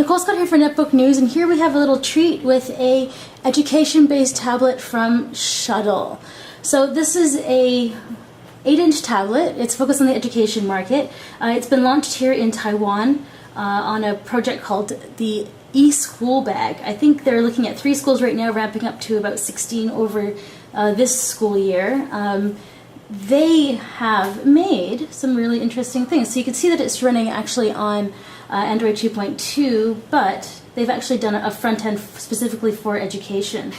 Nicole Scott here for Netbook News, and here we have a little treat with a education-based tablet from Shuttle. So this is a 8-inch tablet. It's focused on the education market. It's been launched here in Taiwan on a project called the e-school bag. I think they're looking at 3 schools right now, ramping up to about 16 over this school year. They have made some really interesting things. So you can see that it's running actually on Android 2.2, but they've actually done a front end specifically for education.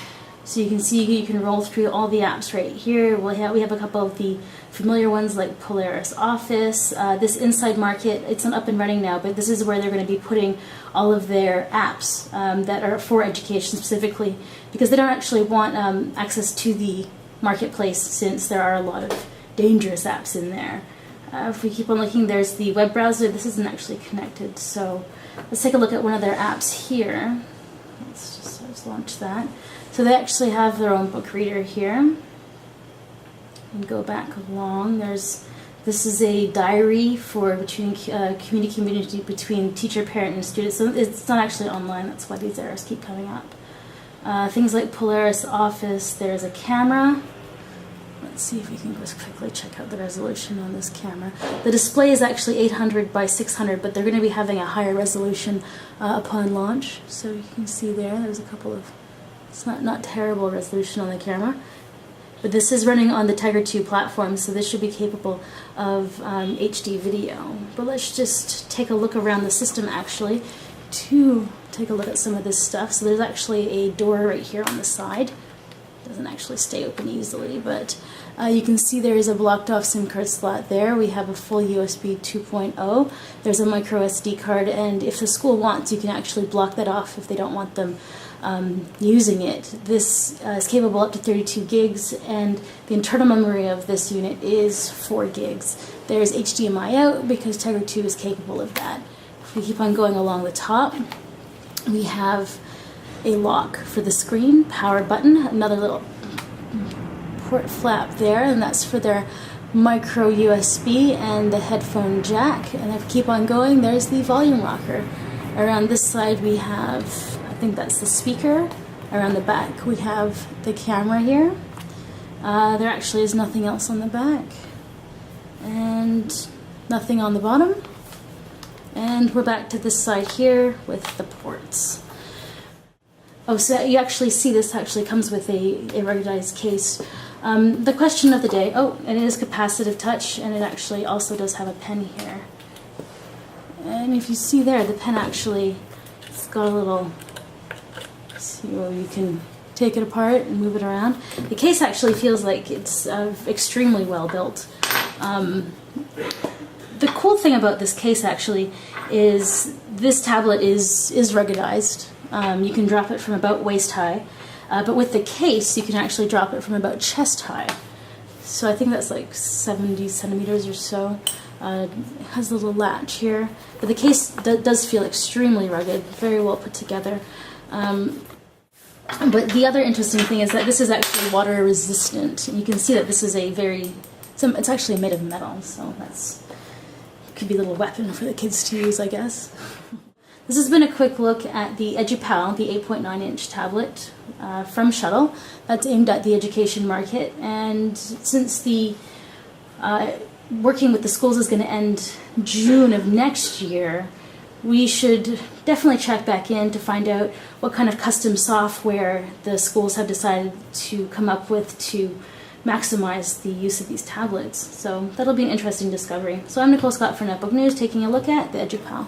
So you can see you can roll through all the apps right here. We have a couple of the familiar ones like Polaris Office. This Inside Market, it's not up and running now, but this is where they're going to be putting all of their apps that are for education specifically, because they don't actually want access to the marketplace, since there are a lot of dangerous apps in there. If we keep on looking, there's the web browser. This isn't actually connected, so let's take a look at one of their apps here. Let's launch that. So they actually have their own book reader here. And go back along. This is a diary for community between teacher, parent, and student. So it's not actually online. That's why these errors keep coming up. Things like Polaris Office. There's a camera. Let's see if we can just quickly check out the resolution on this camera. The display is actually 800 by 600, but they're going to be having a higher resolution upon launch. So you can see there's a couple of, it's not terrible resolution on the camera. But this is running on the Tiger 2 platform, so this should be capable of HD video. But let's just take a look around the system actually to take a look at some of this stuff. So there's actually a door right here on the side. Doesn't actually stay open easily, but you can see there is a blocked off SIM card slot there. We have a full USB 2.0. There's a micro SD card, and if the school wants, you can actually block that off if they don't want them using it. This is capable up to 32 gigs, and the internal memory of this unit is 4 gigs. There's HDMI out because Tiger 2 is capable of that. If we keep on going along the top, we have a lock for the screen, power button, another little port flap there, and that's for their micro USB and the headphone jack. And if we keep on going, there's the volume rocker. Around this side we have, I think that's the speaker. Around the back we have the camera here. There actually is nothing else on the back, and nothing on the bottom. And we're back to this side here with the ports. Oh, so you actually see this actually comes with a ruggedized case. The question of the day, and it is capacitive touch, and it actually also does have a pen here. And if you see there, the pen actually, it's got a little, see where you can take it apart and move it around. The case actually feels like it's extremely well built. The cool thing about this case actually is this tablet is ruggedized. You can drop it from about waist high, but with the case you can actually drop it from about chest high. So I think that's like 70 centimeters or so. It has a little latch here, but the case does feel extremely rugged, very well put together. But the other interesting thing is that this is actually water resistant, and you can see that this is it's actually made of metal, so could be a little weapon for the kids to use, I guess. This has been a quick look at the EduPAL, the 8.9-inch tablet from Shuttle that's aimed at the education market. And since the working with the schools is going to end June of next year, we should definitely check back in to find out what kind of custom software the schools have decided to come up with to maximize the use of these tablets. So that'll be an interesting discovery. So I'm Nicole Scott for Netbook News, taking a look at the EduPAL.